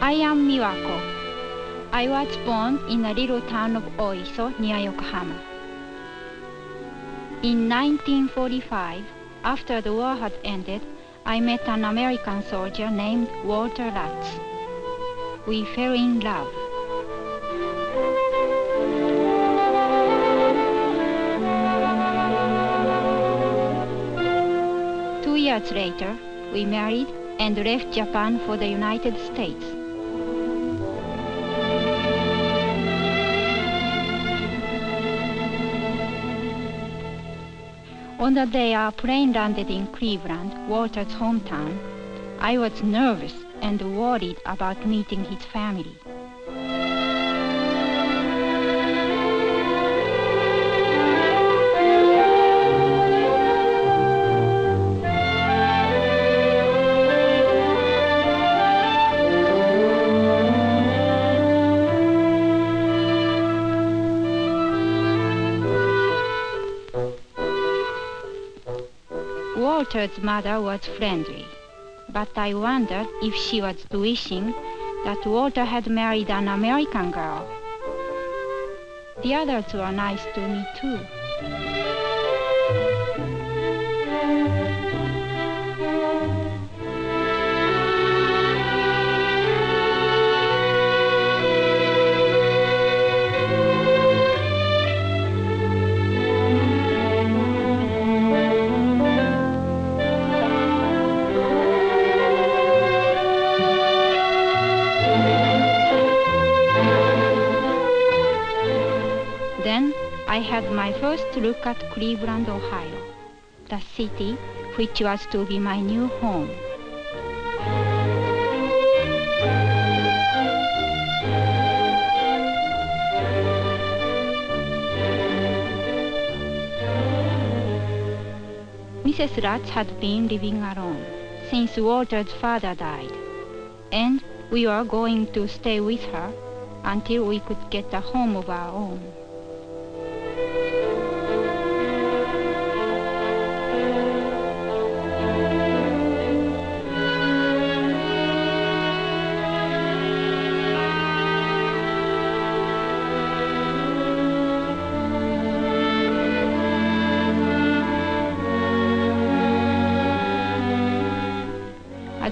I am Miwako. I was born in a little town of Oiso near Yokohama. In 1945, after the war had ended, I met an American soldier named Walter Lutz. We fell in love. Two years later, we married and left Japan for the United States. On the day our plane landed in Cleveland, Walter's hometown, I was nervous and worried about meeting his family. Walter's mother was friendly, but I wondered if she was wishing that Walter had married an American girl. The others were nice to me too. Then I had my first look at Cleveland, Ohio, the city which was to be my new home. Mrs. Lutz had been living alone since Walter's father died, and we were going to stay with her until we could get a home of our own.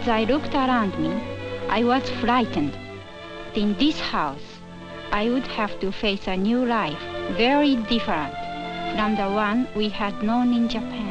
As I looked around me, I was frightened. In this house, I would have to face a new life, very different from the one we had known in Japan.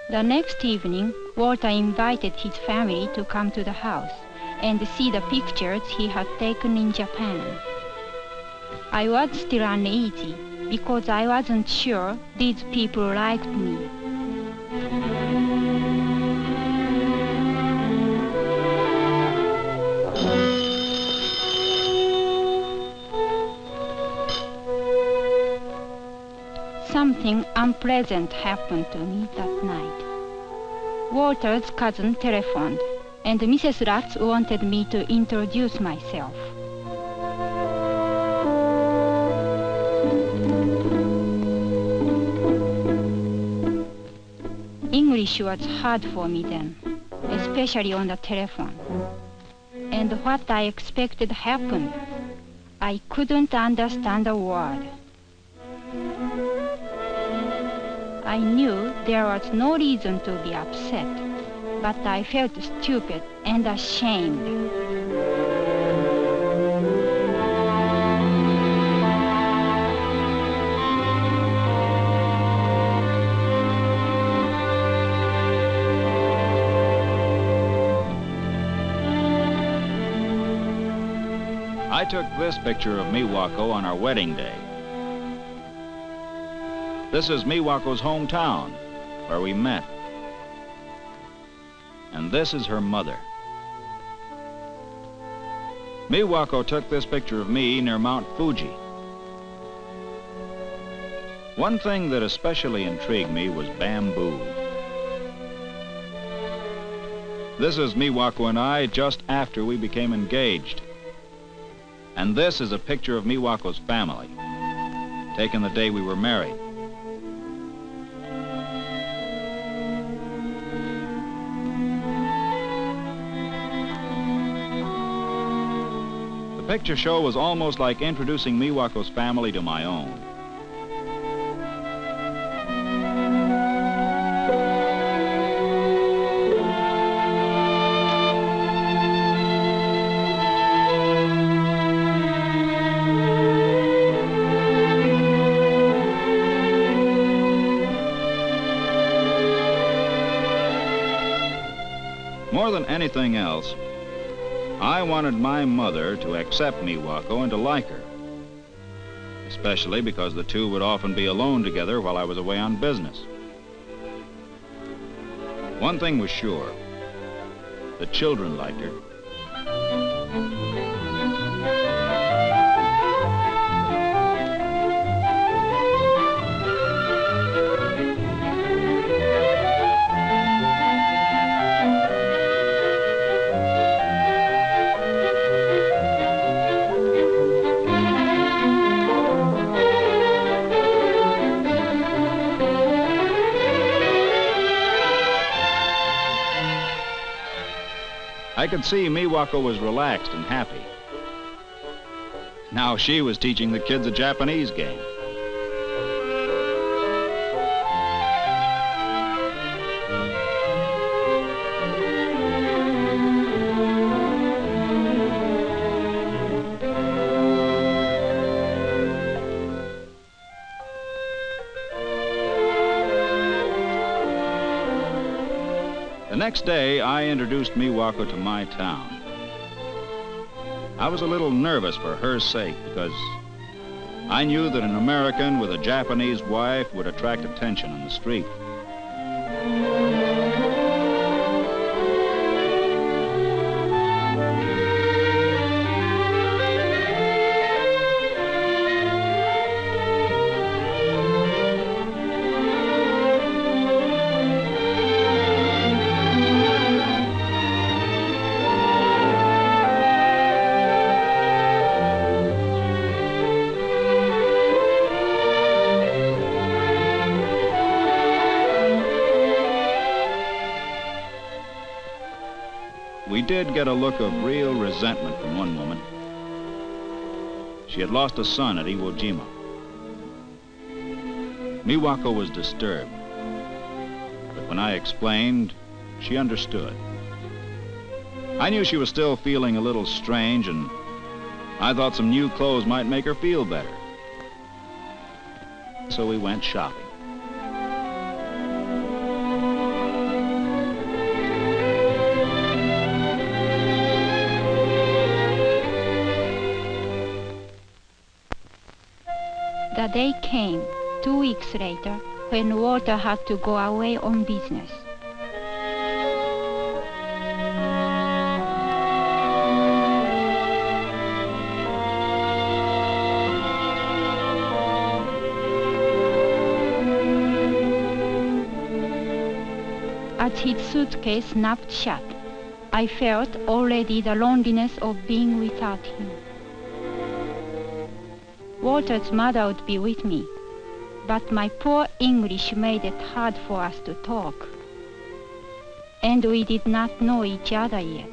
The next evening, Walter invited his family to come to the house and see the pictures he had taken in Japan. I was still uneasy because I wasn't sure these people liked me. Something unpleasant happened to me that night. Walter's cousin telephoned, and Mrs. Lutz wanted me to introduce myself. English was hard for me then, especially on the telephone. And what I expected happened. I couldn't understand a word. I knew there was no reason to be upset, but I felt stupid and ashamed. I took this picture of Miwako on our wedding day. This is Miwako's hometown, where we met. And this is her mother. Miwako took this picture of me near Mount Fuji. One thing that especially intrigued me was bamboo. This is Miwako and I just after we became engaged. And this is a picture of Miwako's family, taken the day we were married. The picture show was almost like introducing Miwako's family to my own. More than anything else, I wanted my mother to accept Miwako and to like her, especially because the two would often be alone together while I was away on business. One thing was sure, the children liked her. I could see Miwako was relaxed and happy. Now she was teaching the kids a Japanese game. The next day, I introduced Miwako to my town. I was a little nervous for her sake because I knew that an American with a Japanese wife would attract attention on the street. We did get a look of real resentment from one woman. She had lost a son at Iwo Jima. Miwako was disturbed, but when I explained, she understood. I knew she was still feeling a little strange, and I thought some new clothes might make her feel better. So we went shopping. The day came, 2 weeks later, when Walter had to go away on business. As his suitcase snapped shut, I felt already the loneliness of being without him. Walter's mother would be with me, but my poor English made it hard for us to talk. And we did not know each other yet.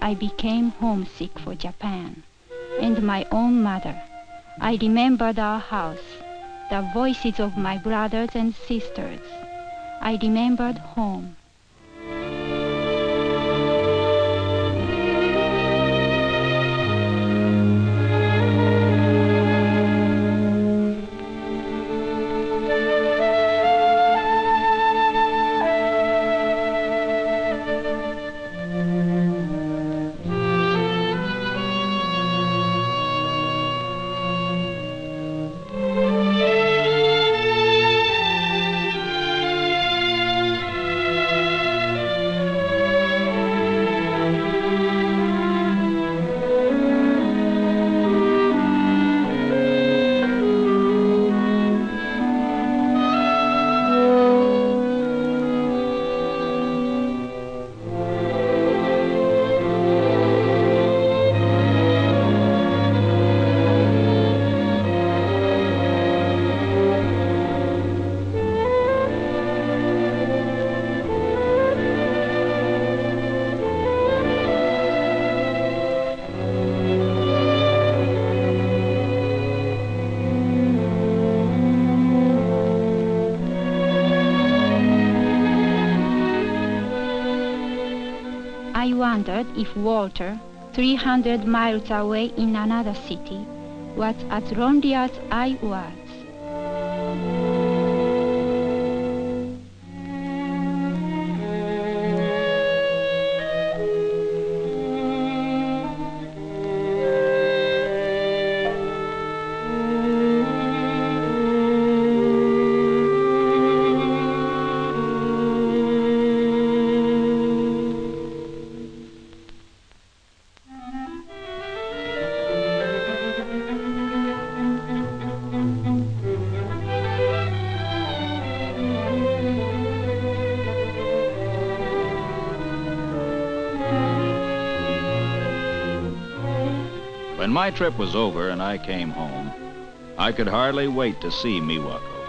I became homesick for Japan and my own mother. I remembered our house, the voices of my brothers and sisters. I remembered home. I wondered if Walter, 300 miles away in another city, was as lonely as I was. When my trip was over and I came home, I could hardly wait to see Miwako.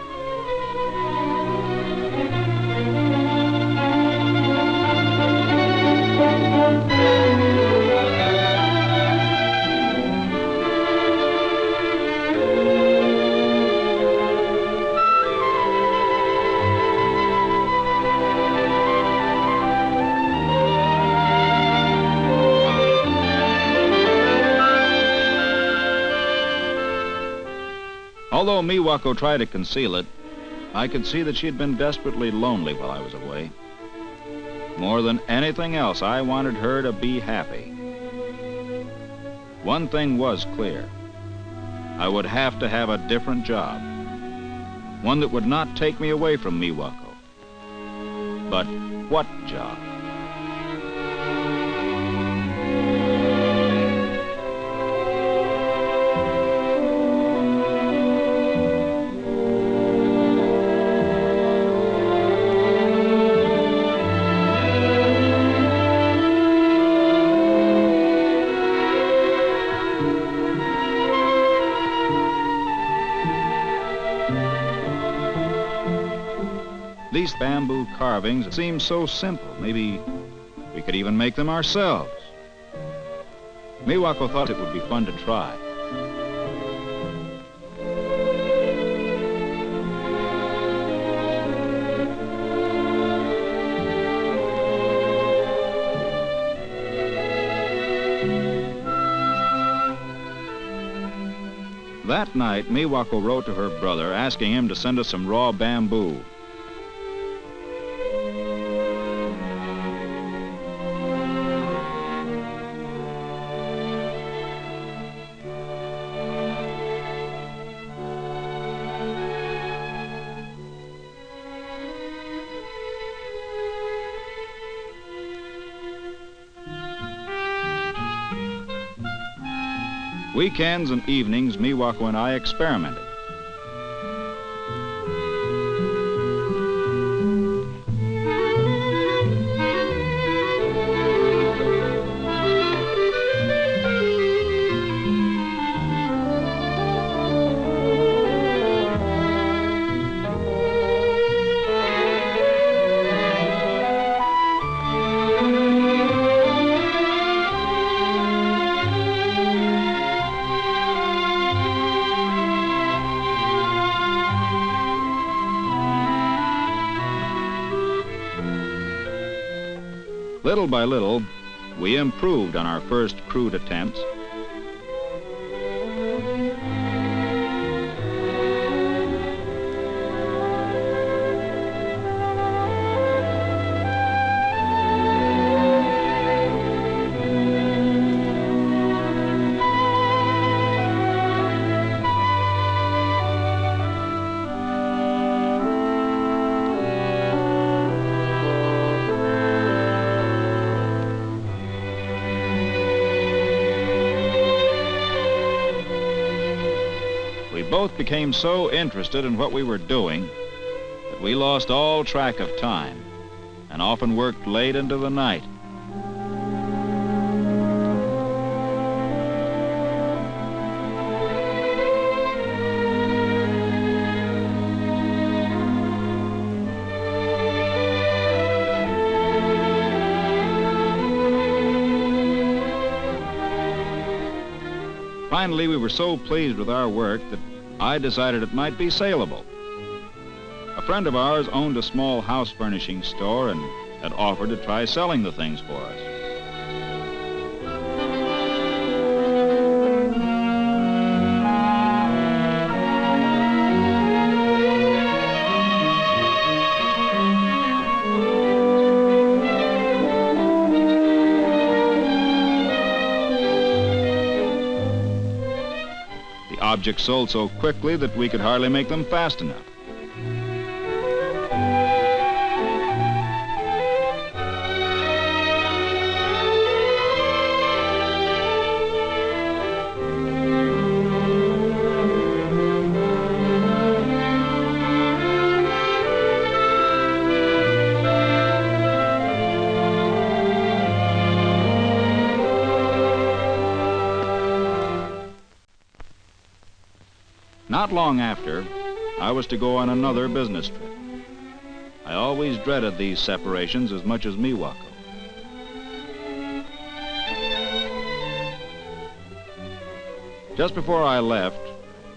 Although Miwako tried to conceal it, I could see that she had been desperately lonely while I was away. More than anything else, I wanted her to be happy. One thing was clear. I would have to have a different job. One that would not take me away from Miwako. But what job? These bamboo carvings seem so simple. Maybe we could even make them ourselves. Miwako thought it would be fun to try. That night, Miwako wrote to her brother asking him to send us some raw bamboo. Weekends and evenings, Miwako and I experimented. Little by little, we improved on our first crude attempts. We both became so interested in what we were doing that we lost all track of time and often worked late into the night. Finally, we were so pleased with our work that I decided it might be saleable. A friend of ours owned a small house furnishing store and had offered to try selling the things for us. Objects sold so quickly that we could hardly make them fast enough. Not long after, I was to go on another business trip. I always dreaded these separations as much as Miwako. Just before I left,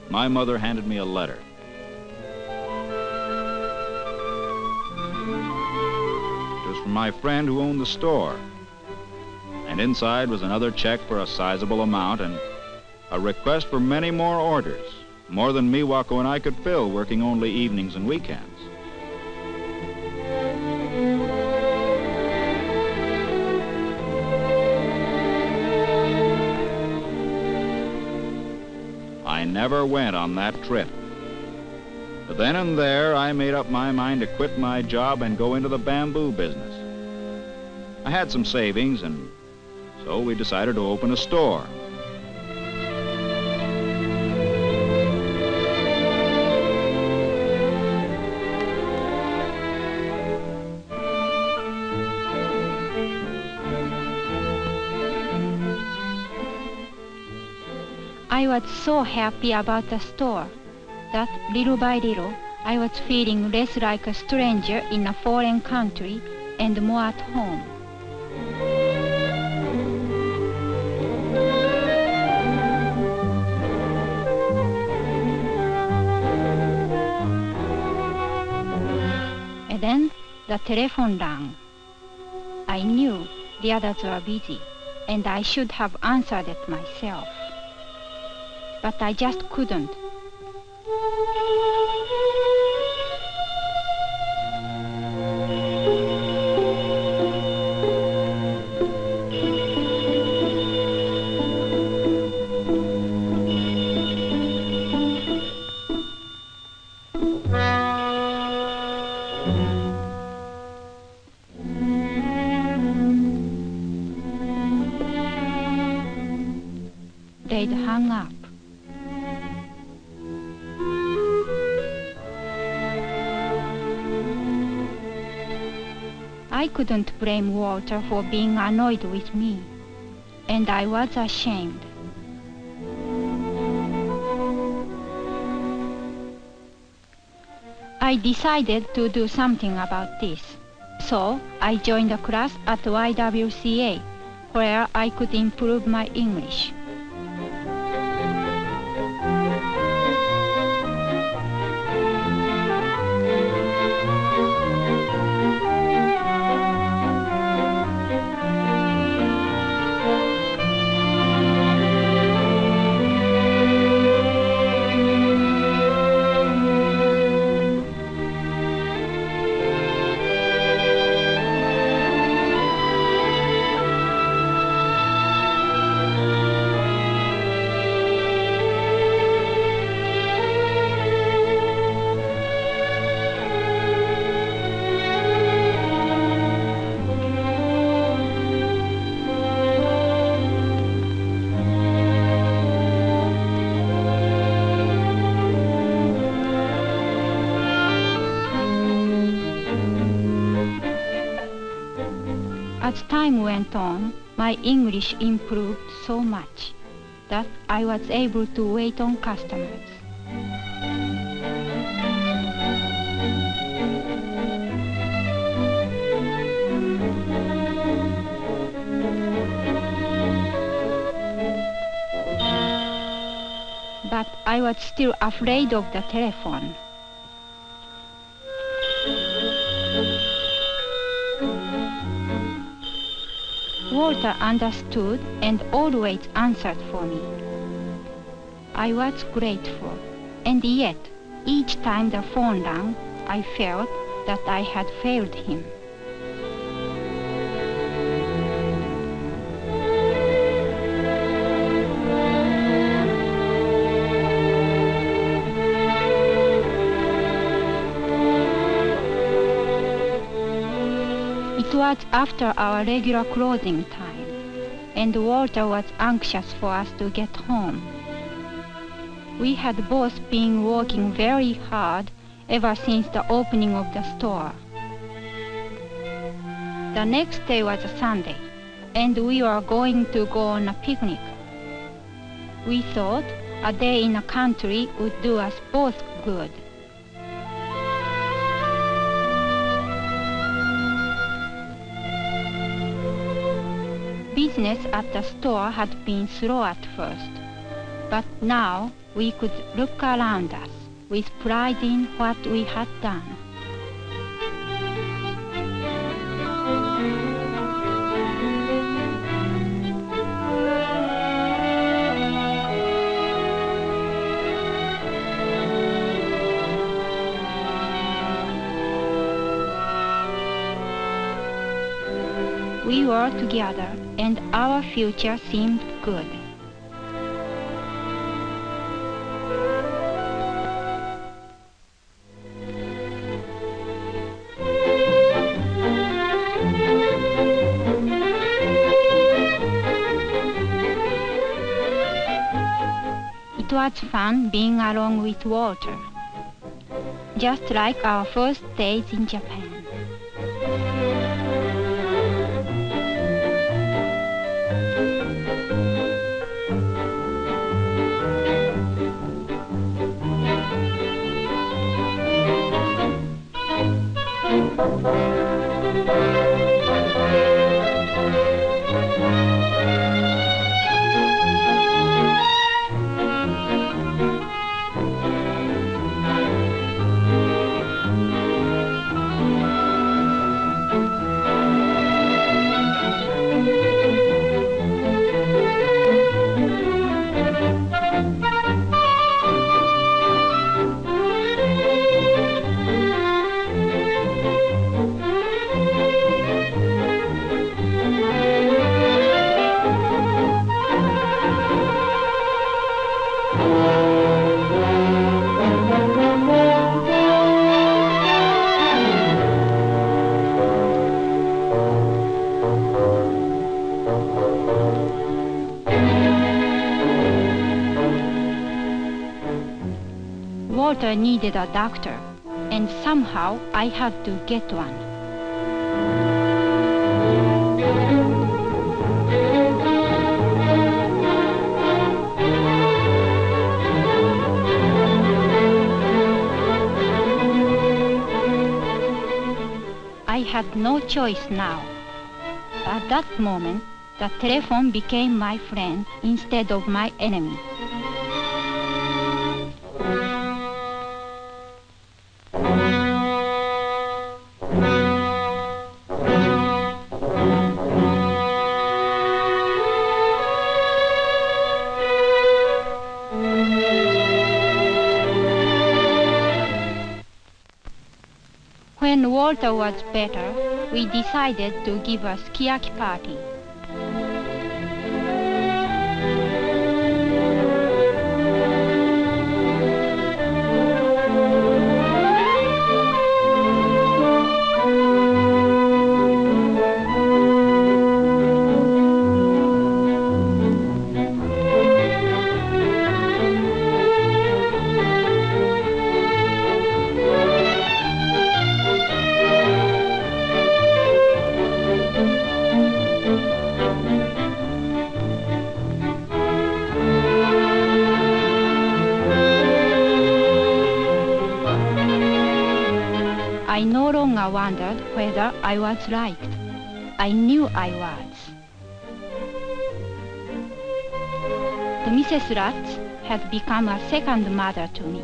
my mother handed me a letter. It was from my friend who owned the store. And inside was another check for a sizable amount and a request for many more orders. More than Miwako and I could fill, working only evenings and weekends. I never went on that trip. But then and there, I made up my mind to quit my job and go into the bamboo business. I had some savings, and so we decided to open a store. I was so happy about the store that little by little I was feeling less like a stranger in a foreign country and more at home. And then the telephone rang. I knew the others were busy and I should have answered it myself. But I just couldn't. They'd hung up. I couldn't blame Walter for being annoyed with me, and I was ashamed. I decided to do something about this, so I joined a class at YWCA, where I could improve my English. As time went on, my English improved so much that I was able to wait on customers. But I was still afraid of the telephone. Walter understood and always answered for me. I was grateful, and yet each time the phone rang, I felt that I had failed him. It was after our regular closing time, and Walter was anxious for us to get home. We had both been working very hard ever since the opening of the store. The next day was a Sunday, and we were going to go on a picnic. We thought a day in the country would do us both good. Business at the store had been slow at first, but now we could look around us with pride in what we had done. We were together, and our future seemed good. It was fun being along with Walter, just like our first days in Japan. Walter needed a doctor, and somehow I had to get one. I had no choice now. At that moment, the telephone became my friend instead of my enemy. When Walter was better, we decided to give a sukiyaki party. longer wondered whether I was liked. I knew I was. The Mrs. Lutz had become a second mother to me.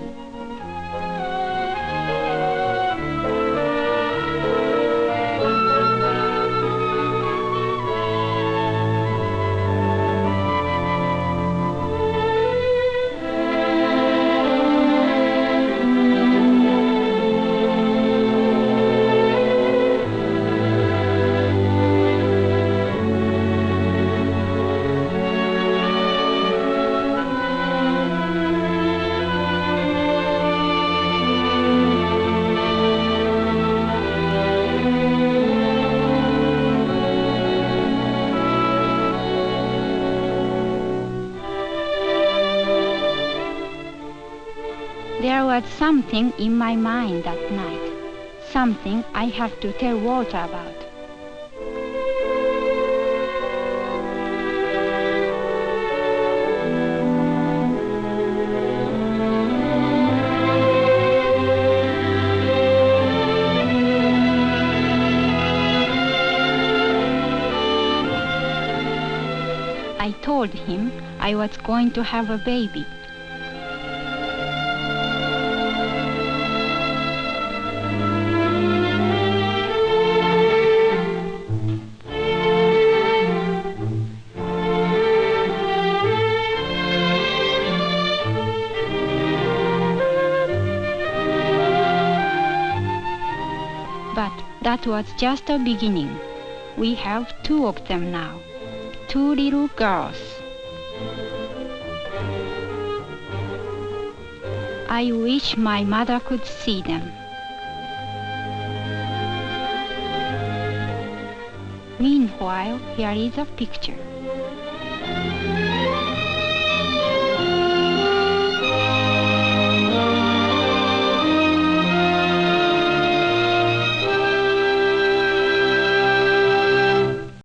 There was something in my mind that night, something I had to tell Walter about. I told him I was going to have a baby. But that was just a beginning. We have 2 of them now, 2 little girls. I wish my mother could see them. Meanwhile, here is a picture.